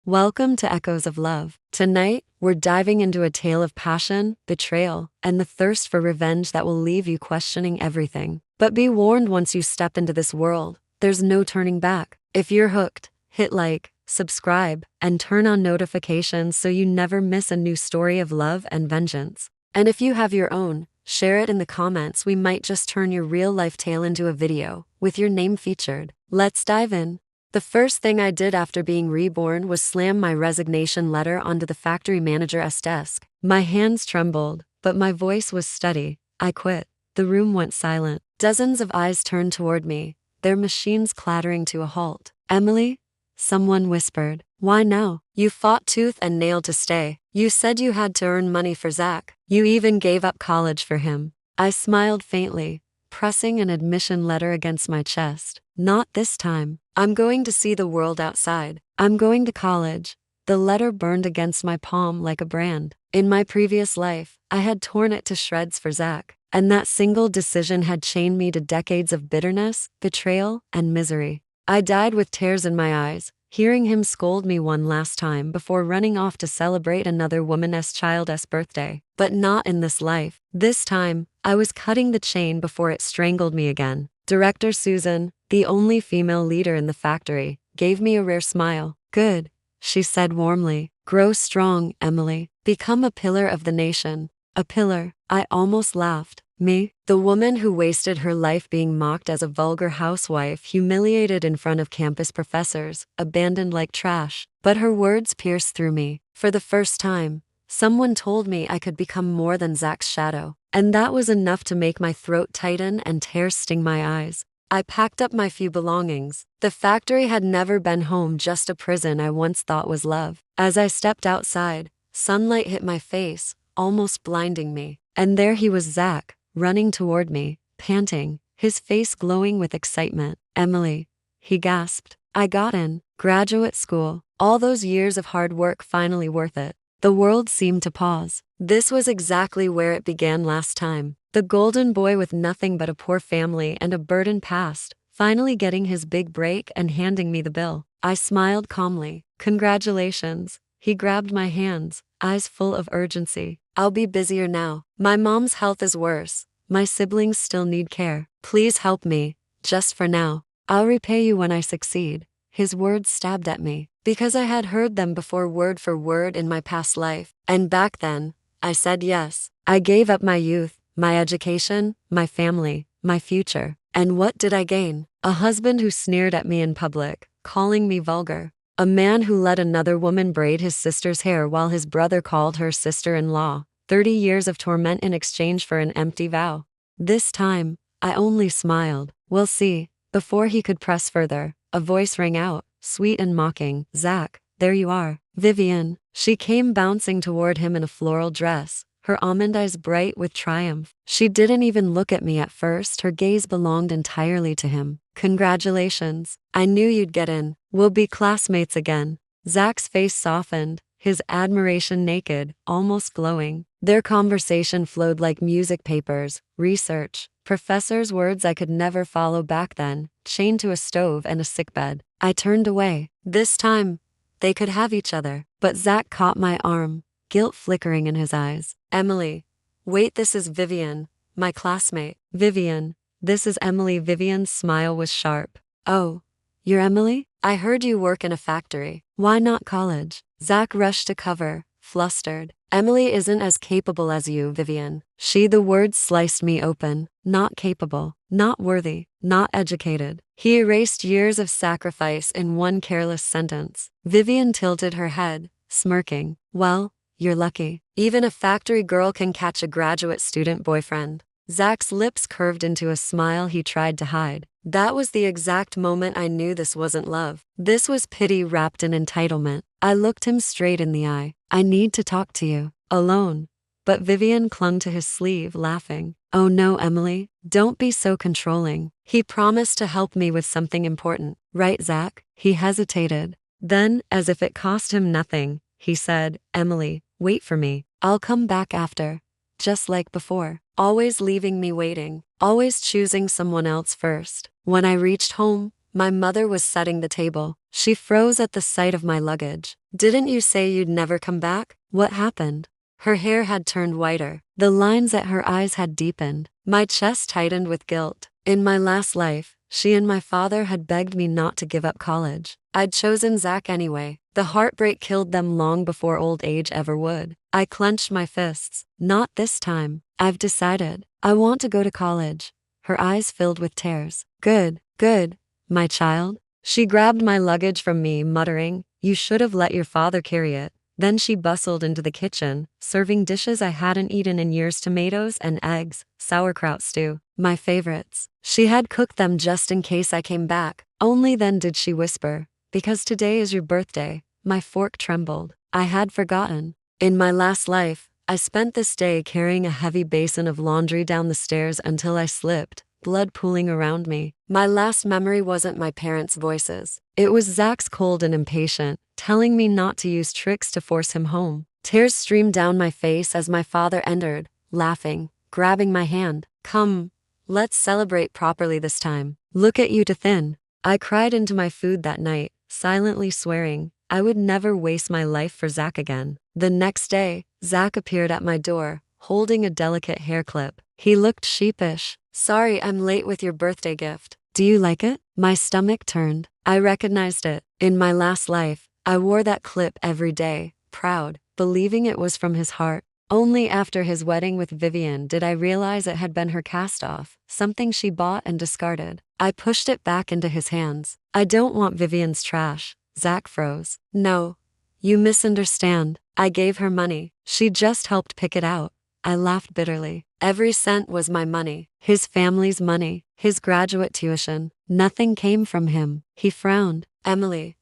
Welcome to Echoes of Love. Tonight, we're diving into a tale of passion, betrayal, and the thirst for revenge that will leave you questioning everything. But be warned, once you step into this world, there's no turning back. If you're hooked, hit like, subscribe, and turn on notifications so you never miss a new story of love and vengeance. And if you have your own, share it in the comments. We might just turn your real-life tale into a video, with your name featured. Let's dive in. The first thing I did after being reborn was slam my resignation letter onto the factory manager's desk. My hands trembled, but my voice was steady. I quit. The room went silent. Dozens of eyes turned toward me, their machines clattering to a halt. "Emily?" someone whispered. "Why now? You fought tooth and nail to stay. You said you had to earn money for Zach. You even gave up college for him." I smiled faintly, pressing an admission letter against my chest. "Not this time. I'm going to see the world outside. I'm going to college." The letter burned against my palm like a brand. In my previous life, I had torn it to shreds for Zach, and that single decision had chained me to decades of bitterness, betrayal, and misery. I died with tears in my eyes, hearing him scold me one last time before running off to celebrate another woman's child's birthday. But not in this life. This time, I was cutting the chain before it strangled me again. Director Susan, the only female leader in the factory, gave me a rare smile. "Good," she said warmly. "Grow strong, Emily. Become a pillar of the nation." A pillar. I almost laughed. Me? The woman who wasted her life being mocked as a vulgar housewife, humiliated in front of campus professors, abandoned like trash. But her words pierced through me. For the first time, someone told me I could become more than Zach's shadow. And that was enough to make my throat tighten and tears sting my eyes. I packed up my few belongings. The factory had never been home, just a prison I once thought was love. As I stepped outside, sunlight hit my face, almost blinding me. And there he was, Zach, running toward me, panting, his face glowing with excitement. "Emily," he gasped. "I got in. Graduate school. All those years of hard work finally worth it." The world seemed to pause. This was exactly where it began last time. The golden boy with nothing but a poor family and a burdened past, finally getting his big break and handing me the bill. I smiled calmly. "Congratulations." He grabbed my hands, eyes full of urgency. "I'll be busier now. My mom's health is worse. My siblings still need care. Please help me, just for now. I'll repay you when I succeed." His words stabbed at me, because I had heard them before, word for word, in my past life. And back then, I said yes. I gave up my youth, my education, my family, my future. And what did I gain? A husband who sneered at me in public, calling me vulgar. A man who let another woman braid his sister's hair while his brother called her sister-in-law. 30 years of torment in exchange for an empty vow. This time, I only smiled. "We'll see." Before he could press further, a voice rang out, sweet and mocking. "Zach, there you are." Vivian. She came bouncing toward him in a floral dress, her almond eyes bright with triumph. She didn't even look at me at first. Her gaze belonged entirely to him. "Congratulations. I knew you'd get in. We'll be classmates again." Zach's face softened, his admiration naked, almost glowing. Their conversation flowed like music, papers, research, professors' words I could never follow back then, chained to a stove and a sickbed. I turned away. This time, they could have each other. But Zach caught my arm, guilt flickering in his eyes. "Emily. Wait, this is Vivian, my classmate." "Vivian. This is Emily." Vivian's smile was sharp. "Oh, you're Emily? I heard you work in a factory. Why not college?" Zach rushed to cover, flustered. "Emily isn't as capable as you, Vivian." The words sliced me open. Not capable, not worthy, not educated. He erased years of sacrifice in one careless sentence. Vivian tilted her head, smirking. "Well, you're lucky. Even a factory girl can catch a graduate student boyfriend." Zach's lips curved into a smile he tried to hide. That was the exact moment I knew this wasn't love. This was pity wrapped in entitlement. I looked him straight in the eye. "I need to talk to you. Alone." But Vivian clung to his sleeve, laughing. "Oh no, Emily. Don't be so controlling. He promised to help me with something important. Right, Zach?" He hesitated. Then, as if it cost him nothing, he said, "Emily, wait for me. I'll come back after." Just like before. Always leaving me waiting. Always choosing someone else first. When I reached home, my mother was setting the table. She froze at the sight of my luggage. Didn't you say you'd never come back? What happened? Her hair had turned whiter. The lines at her eyes had deepened. My chest tightened with guilt. In my last life, she and my father had begged me not to give up college. I'd chosen Zach anyway. The heartbreak killed them long before old age ever would. I clenched my fists. Not this time. I've decided. I want to go to college. Her eyes filled with tears. Good, good, my child. She grabbed my luggage from me, muttering, "You should have let your father carry it." Then she bustled into the kitchen, serving dishes I hadn't eaten in years: tomatoes and eggs, sauerkraut stew, my favorites. She had cooked them just in case I came back. Only then did she whisper, "Because today is your birthday." My fork trembled. I had forgotten. In my last life, I spent this day carrying a heavy basin of laundry down the stairs until I slipped, blood pooling around me. My last memory wasn't my parents' voices. It was Zach's, cold and impatient, telling me not to use tricks to force him home. Tears streamed down my face as my father entered, laughing, grabbing my hand. "Come, let's celebrate properly this time. Look at you to thin." I cried into my food that night, silently swearing I would never waste my life for Zach again. The next day, Zach appeared at my door, holding a delicate hair clip. He looked sheepish. "Sorry I'm late with your birthday gift. Do you like it?" My stomach turned. I recognized it. In my last life, I wore that clip every day, proud, believing it was from his heart. Only after his wedding with Vivian did I realize it had been her cast-off, something she bought and discarded. I pushed it back into his hands. "I don't want Vivian's trash." Zach froze. "No, you misunderstand. I gave her money. She just helped pick it out." I laughed bitterly. Every cent was my money, his family's money, his graduate tuition. Nothing came from him. He frowned. "Emily,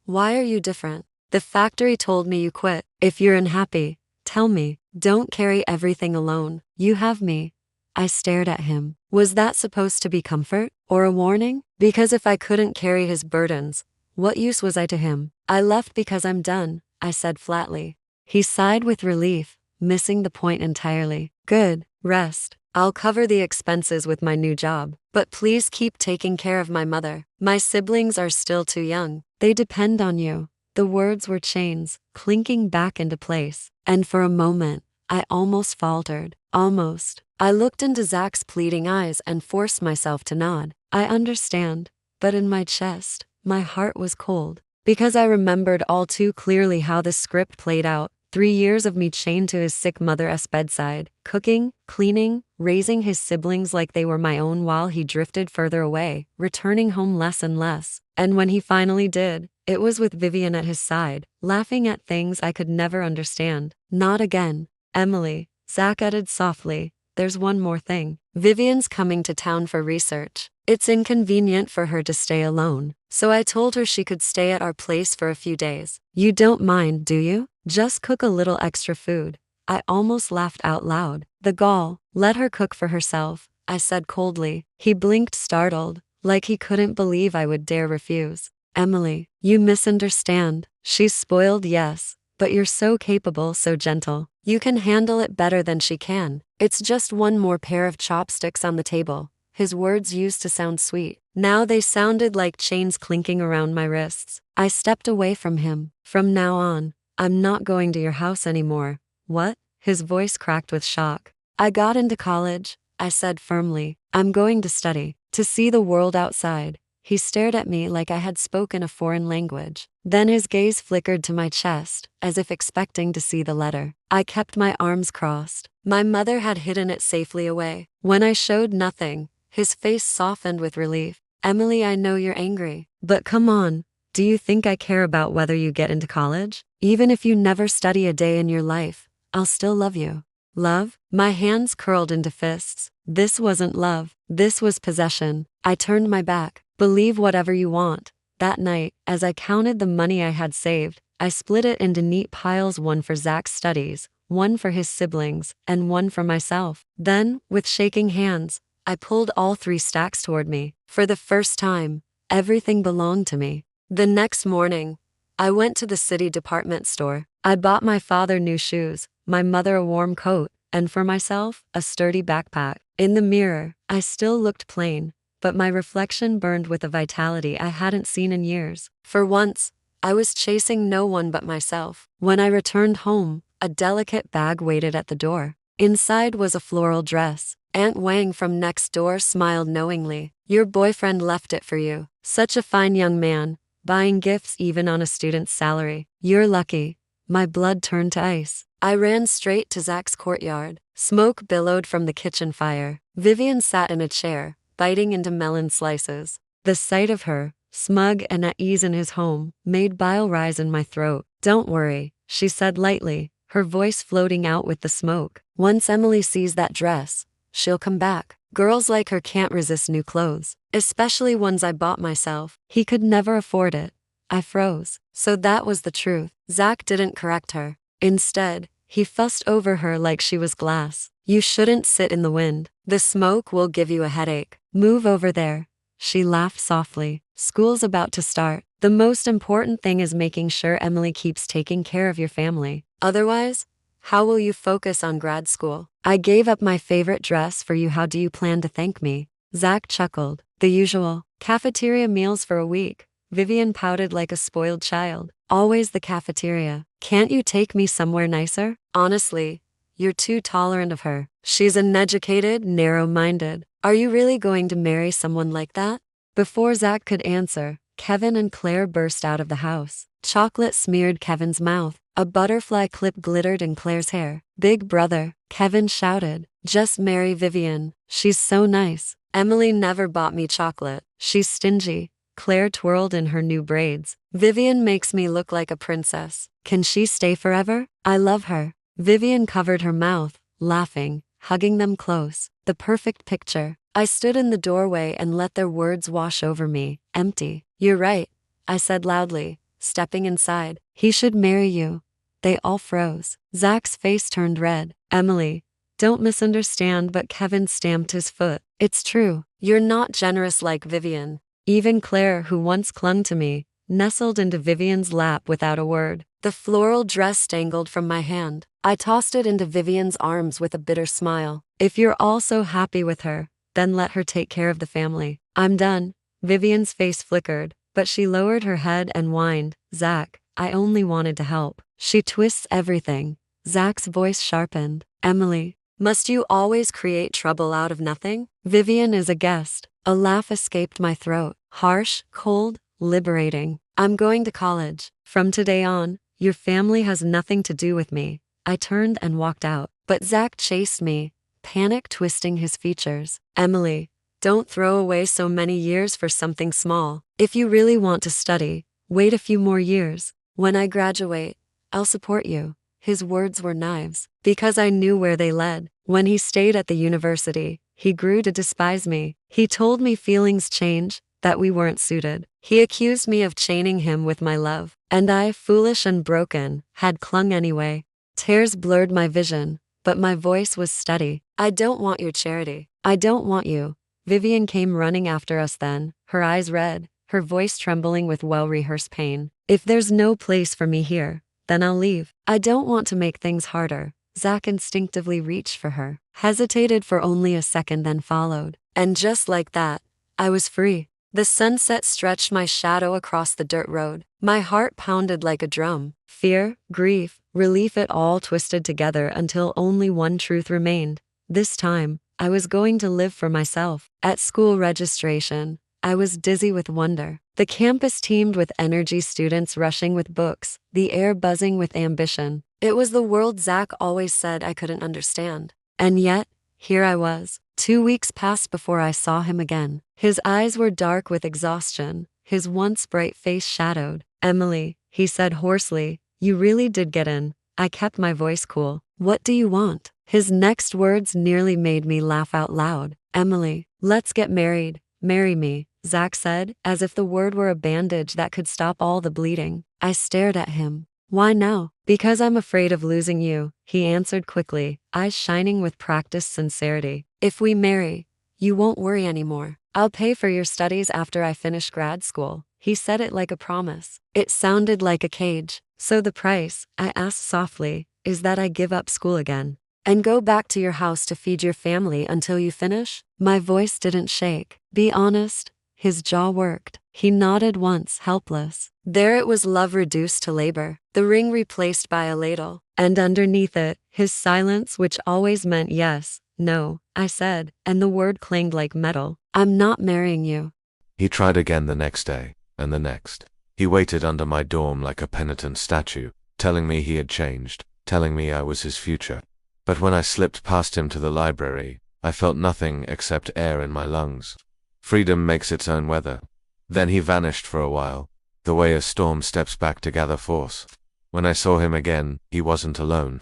why are you different? The factory told me you quit. If you're unhappy, tell me. Don't carry everything alone. You have me." I stared at him. Was that supposed to be comfort or a warning? Because if I couldn't carry his burdens, what use was I to him? "I left because I'm done," I said flatly. He sighed with relief, missing the point entirely. "Good, rest. I'll cover the expenses with my new job. But please keep taking care of my mother. My siblings are still too young. They depend on you." The words were chains, clinking back into place. And for a moment, I almost faltered. Almost. I looked into Zach's pleading eyes and forced myself to nod. "I understand." But in my chest, my heart was cold. Because I remembered all too clearly how the script played out. 3 years of me chained to his sick mother's bedside, cooking, cleaning, raising his siblings like they were my own, while he drifted further away, returning home less and less. And when he finally did, it was with Vivian at his side, laughing at things I could never understand. "Not again, Emily," Zach added softly. "There's one more thing. Vivian's coming to town for research. It's inconvenient for her to stay alone, so I told her she could stay at our place for a few days. You don't mind, do you? Just cook a little extra food." I almost laughed out loud. The gall. "Let her cook for herself," I said coldly. He blinked, startled, like he couldn't believe I would dare refuse. "Emily, you misunderstand. She's spoiled, yes, but you're so capable, so gentle. You can handle it better than she can. It's just one more pair of chopsticks on the table." His words used to sound sweet. Now they sounded like chains clinking around my wrists. I stepped away from him. "From now on, I'm not going to your house anymore." "What?" His voice cracked with shock. "I got into college," I said firmly. "I'm going to study, to see the world outside." He stared at me like I had spoken a foreign language. Then his gaze flickered to my chest, as if expecting to see the letter. I kept my arms crossed. My mother had hidden it safely away. When I showed nothing, his face softened with relief. "Emily, I know you're angry. But come on. Do you think I care about whether you get into college? Even if you never study a day in your life, I'll still love you." Love? My hands curled into fists. This wasn't love. This was possession. I turned my back. "Believe whatever you want." That night, as I counted the money I had saved, I split it into neat piles, one for Zach's studies, one for his siblings, and one for myself. Then, with shaking hands, I pulled all 3 stacks toward me. For the first time, everything belonged to me. The next morning, I went to the city department store. I bought my father new shoes, my mother a warm coat, and for myself, a sturdy backpack. In the mirror, I still looked plain, but my reflection burned with a vitality I hadn't seen in years. For once, I was chasing no one but myself. When I returned home, a delicate bag waited at the door. Inside was a floral dress. Aunt Wang from next door smiled knowingly. Your boyfriend left it for you. Such a fine young man, buying gifts even on a student's salary. You're lucky. My blood turned to ice. I ran straight to Zach's courtyard. Smoke billowed from the kitchen fire. Vivian sat in a chair, biting into melon slices. The sight of her, smug and at ease in his home, made bile rise in my throat. Don't worry, she said lightly, her voice floating out with the smoke. Once Emily sees that dress, she'll come back. Girls like her can't resist new clothes, especially ones I bought myself. He could never afford it. I froze. So that was the truth. Zach didn't correct her. Instead, he fussed over her like she was glass. You shouldn't sit in the wind. The smoke will give you a headache. Move over there. She laughed softly. School's about to start. The most important thing is making sure Emily keeps taking care of your family. Otherwise, how will you focus on grad school? I gave up my favorite dress for you. How do you plan to thank me? Zach chuckled. The usual. Cafeteria meals for a week. Vivian pouted like a spoiled child. Always the cafeteria. Can't you take me somewhere nicer? Honestly, you're too tolerant of her. She's uneducated, narrow-minded. Are you really going to marry someone like that? Before Zach could answer, Kevin and Claire burst out of the house. Chocolate smeared Kevin's mouth. A butterfly clip glittered in Claire's hair. Big brother, Kevin shouted. Just marry Vivian. She's so nice. Emily never bought me chocolate. She's stingy. Claire twirled in her new braids. Vivian makes me look like a princess. Can she stay forever? I love her. Vivian covered her mouth, laughing, hugging them close. The perfect picture. I stood in the doorway and let their words wash over me, empty. You're right, I said loudly, stepping inside. He should marry you. They all froze. Zach's face turned red. Emily, don't misunderstand, but Kevin stamped his foot. It's true. You're not generous like Vivian. Even Claire, who once clung to me, nestled into Vivian's lap without a word. The floral dress dangled from my hand. I tossed it into Vivian's arms with a bitter smile. If you're all so happy with her, then let her take care of the family. I'm done. Vivian's face flickered, but she lowered her head and whined. Zach, I only wanted to help. She twists everything. Zach's voice sharpened. Emily, must you always create trouble out of nothing? Vivian is a guest. A laugh escaped my throat. Harsh, cold, liberating. I'm going to college. From today on, your family has nothing to do with me. I turned and walked out, but Zach chased me, panic twisting his features. Emily, don't throw away so many years for something small. If you really want to study, wait a few more years. When I graduate, I'll support you. His words were knives, because I knew where they led. When he stayed at the university, he grew to despise me. He told me feelings change, that we weren't suited. He accused me of chaining him with my love, and I, foolish and broken, had clung anyway. Tears blurred my vision, but my voice was steady. I don't want your charity. I don't want you. Vivian came running after us then, her eyes red, her voice trembling with well-rehearsed pain. If there's no place for me here, then I'll leave. I don't want to make things harder. Zach instinctively reached for her, hesitated for only a second, then followed. And just like that, I was free. The sunset stretched my shadow across the dirt road. My heart pounded like a drum. Fear, grief, relief, it all twisted together until only one truth remained. This time, I was going to live for myself. At school registration, I was dizzy with wonder. The campus teemed with energy, students rushing with books, the air buzzing with ambition. It was the world Zach always said I couldn't understand. And yet, here I was. 2 weeks passed before I saw him again. His eyes were dark with exhaustion, his once bright face shadowed. Emily, he said hoarsely, you really did get in. I kept my voice cool. What do you want? His next words nearly made me laugh out loud. Emily, let's get married. Marry me, Zach said, as if the word were a bandage that could stop all the bleeding. I stared at him. Why now? Because I'm afraid of losing you, he answered quickly, eyes shining with practiced sincerity. If we marry, you won't worry anymore. I'll pay for your studies after I finish grad school. He said it like a promise. It sounded like a cage. So the price, I asked softly, is that I give up school again. and go back to your house to feed your family until you finish? My voice didn't shake. Be honest. His jaw worked. He nodded once, helpless. There it was, love reduced to labor, the ring replaced by a ladle. And underneath it, his silence, which always meant yes, no, I said, and the word clanged like metal. I'm not marrying you. He tried again the next day, and the next. He waited under my dorm like a penitent statue, telling me he had changed, telling me I was his future. But when I slipped past him to the library, I felt nothing except air in my lungs. Freedom makes its own weather. Then he vanished for a while, the way a storm steps back to gather force. When I saw him again, he wasn't alone.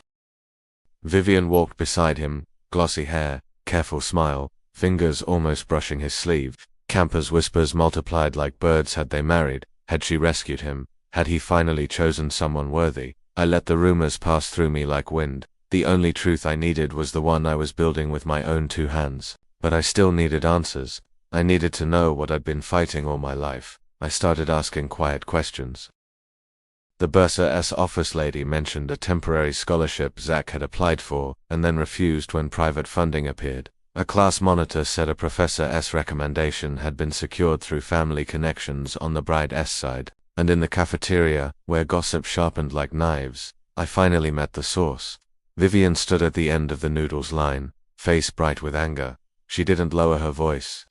Vivian walked beside him, glossy hair, careful smile, fingers almost brushing his sleeve. Campers' whispers multiplied like birds. Had they married? Had she rescued him? Had he finally chosen someone worthy? I let the rumors pass through me like wind. The only truth I needed was the one I was building with my own 2 hands. But I still needed answers. I needed to know what I'd been fighting all my life. I started asking quiet questions. The Bursar's office lady mentioned a temporary scholarship Zach had applied for, and then refused when private funding appeared. A class monitor said a professor's recommendation had been secured through family connections on the bride's side. And in the cafeteria, where gossip sharpened like knives, I finally met the source. Vivian stood at the end of the noodles line, face bright with anger. She didn't lower her voice.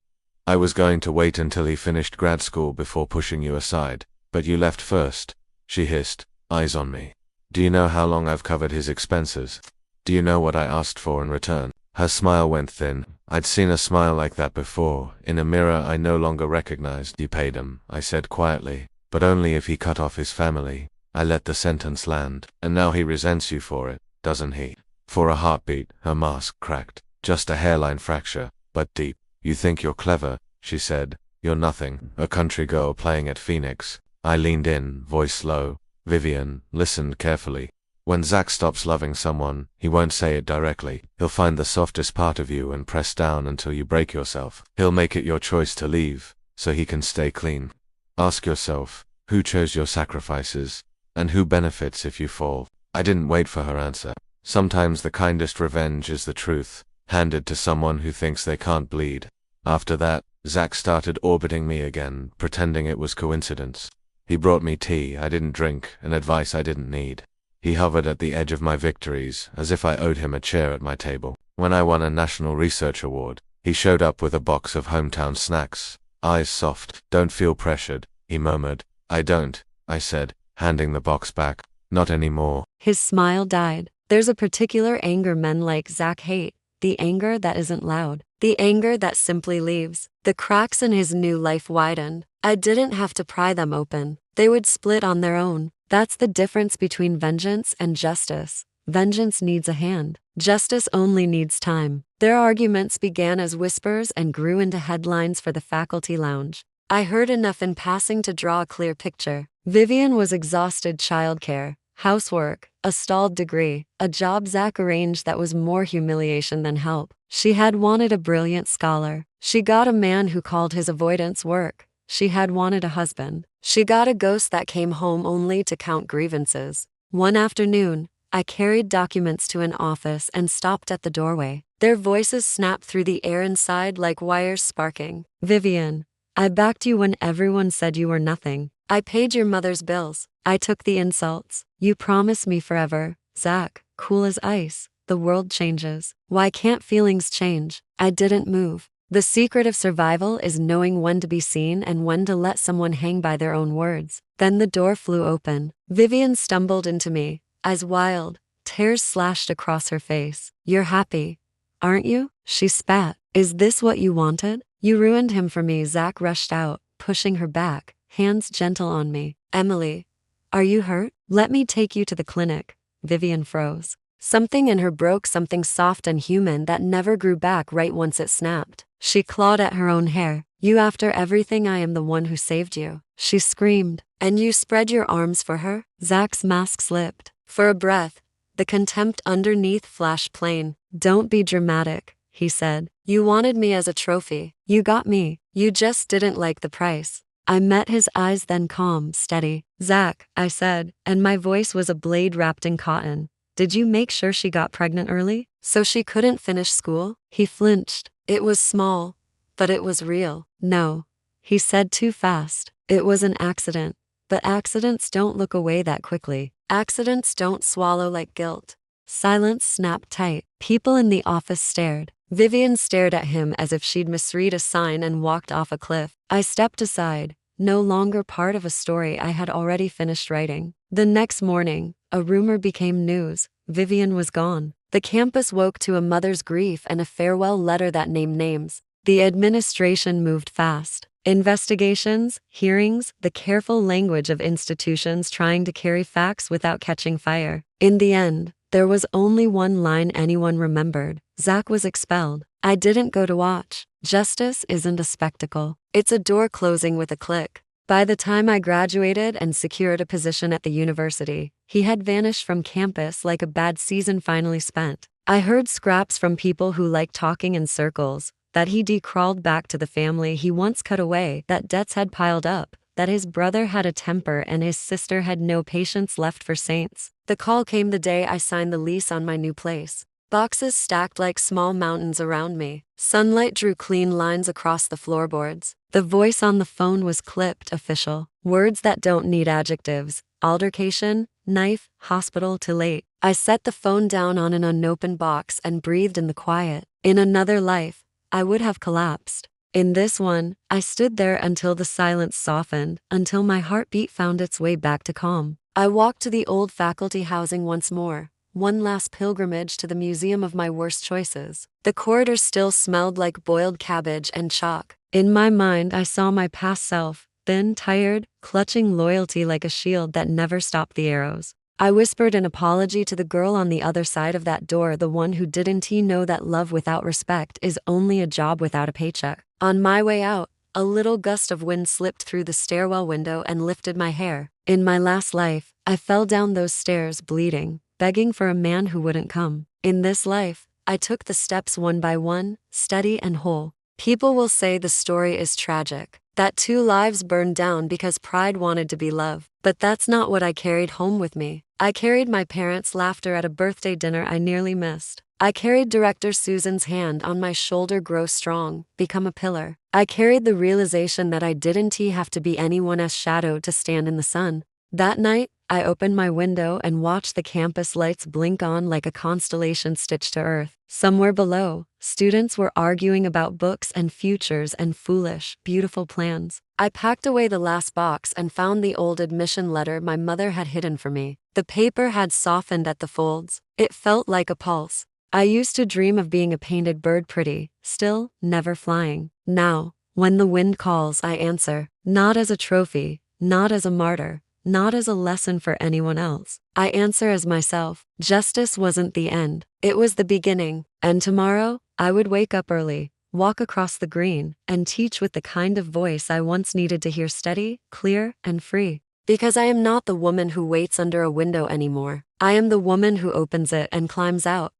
I was going to wait until he finished grad school before pushing you aside, but you left first, she hissed, eyes on me. Do you know how long I've covered his expenses? Do you know what I asked for in return? Her smile went thin. I'd seen a smile like that before, in a mirror I no longer recognized. You paid him, I said quietly, but only if he cut off his family. I let the sentence land. And now he resents you for it, doesn't he? For a heartbeat, her mask cracked. Just a hairline fracture, but deep. You think you're clever, she said. You're nothing, a country girl playing at Phoenix. I leaned in, voice low. Vivian listened carefully. When Zach stops loving someone, he won't say it directly. He'll find the softest part of you and press down until you break yourself. He'll make it your choice to leave, so he can stay clean. Ask yourself, who chose your sacrifices, and who benefits if you fall? I didn't wait for her answer. Sometimes the kindest revenge is the truth, handed to someone who thinks they can't bleed. After that, Zach started orbiting me again, pretending it was coincidence. He brought me tea I didn't drink and advice I didn't need. He hovered at the edge of my victories, as if I owed him a chair at my table. When I won a National Research Award, he showed up with a box of hometown snacks, eyes soft. Don't feel pressured, he murmured. I don't, I said, handing the box back. Not anymore. His smile died. There's a particular anger men like Zach hate. The anger that isn't loud. The anger that simply leaves. The cracks in his new life widened. I didn't have to pry them open. They would split on their own. That's the difference between vengeance and justice. Vengeance needs a hand. Justice only needs time. Their arguments began as whispers and grew into headlines for the faculty lounge. I heard enough in passing to draw a clear picture. Vivian was exhausted. Childcare, housework, a stalled degree, a job Zach arranged that was more humiliation than help. She had wanted a brilliant scholar. She got a man who called his avoidance work. She had wanted a husband. She got a ghost that came home only to count grievances. One afternoon, I carried documents to an office and stopped at the doorway. Their voices snapped through the air inside like wires sparking. Vivian, I backed you when everyone said you were nothing. I paid your mother's bills. I took the insults. You promised me forever. Zach, cool as ice. The world changes. Why can't feelings change? I didn't move. The secret of survival is knowing when to be seen and when to let someone hang by their own words. Then the door flew open. Vivian stumbled into me, eyes wild, tears slashed across her face. You're happy, aren't you? She spat. Is this what you wanted? You ruined him for me. Zach rushed out, pushing her back, hands gentle on me. Emily, are you hurt? Let me take you to the clinic. Vivian froze. Something in her broke, something soft and human that never grew back right once it snapped. She clawed at her own hair. You, after everything, I am the one who saved you. She screamed. And you spread your arms for her? Zach's mask slipped. For a breath, the contempt underneath flashed plain. Don't be dramatic, he said. You wanted me as a trophy. You got me. You just didn't like the price. I met his eyes, then calm, steady. Zach, I said, and my voice was a blade wrapped in cotton. Did you make sure she got pregnant early? So she couldn't finish school? He flinched. It was small, but it was real. No, he said too fast. It was an accident. But accidents don't look away that quickly. Accidents don't swallow like guilt. Silence snapped tight. People in the office stared. Vivian stared at him as if she'd misread a sign and walked off a cliff. I stepped aside, no longer part of a story I had already finished writing. The next morning, a rumor became news. Vivian was gone. The campus woke to a mother's grief and a farewell letter that named names. The administration moved fast. Investigations, hearings, the careful language of institutions trying to carry facts without catching fire. In the end, there was only one line anyone remembered. Zach was expelled. I didn't go to watch. Justice isn't a spectacle. It's a door closing with a click. By the time I graduated and secured a position at the university, he had vanished from campus like a bad season finally spent. I heard scraps from people who like talking in circles, that he decrawled back to the family he once cut away, that debts had piled up, that his brother had a temper and his sister had no patience left for saints. The call came the day I signed the lease on my new place. Boxes stacked like small mountains around me. Sunlight drew clean lines across the floorboards. The voice on the phone was clipped, official. Words that don't need adjectives. Altercation, knife, hospital to late. I set the phone down on an unopened box and breathed in the quiet. In another life, I would have collapsed. In this one, I stood there until the silence softened, until my heartbeat found its way back to calm. I walked to the old faculty housing once more, one last pilgrimage to the museum of my worst choices. The corridor still smelled like boiled cabbage and chalk. In my mind, I saw my past self, thin, tired, clutching loyalty like a shield that never stopped the arrows. I whispered an apology to the girl on the other side of that door, the one who didn't know that love without respect is only a job without a paycheck. On my way out, a little gust of wind slipped through the stairwell window and lifted my hair. In my last life, I fell down those stairs bleeding, begging for a man who wouldn't come. In this life, I took the steps one by one, steady and whole. People will say the story is tragic, that 2 lives burned down because pride wanted to be love. But that's not what I carried home with me. I carried my parents' laughter at a birthday dinner I nearly missed. I carried director Susan's hand on my shoulder, grow strong, become a pillar. I carried the realization that I didn't have to be anyone's shadow to stand in the sun. That night, I opened my window and watched the campus lights blink on like a constellation stitched to earth. Somewhere below, students were arguing about books and futures and foolish, beautiful plans. I packed away the last box and found the old admission letter my mother had hidden for me. The paper had softened at the folds. It felt like a pulse. I used to dream of being a painted bird, pretty, still, never flying. Now, when the wind calls, I answer. Not as a trophy, not as a martyr, not as a lesson for anyone else. I answer as myself. Justice wasn't the end. It was the beginning. And tomorrow, I would wake up early, walk across the green, and teach with the kind of voice I once needed to hear, steady, clear, and free. Because I am not the woman who waits under a window anymore. I am the woman who opens it and climbs out.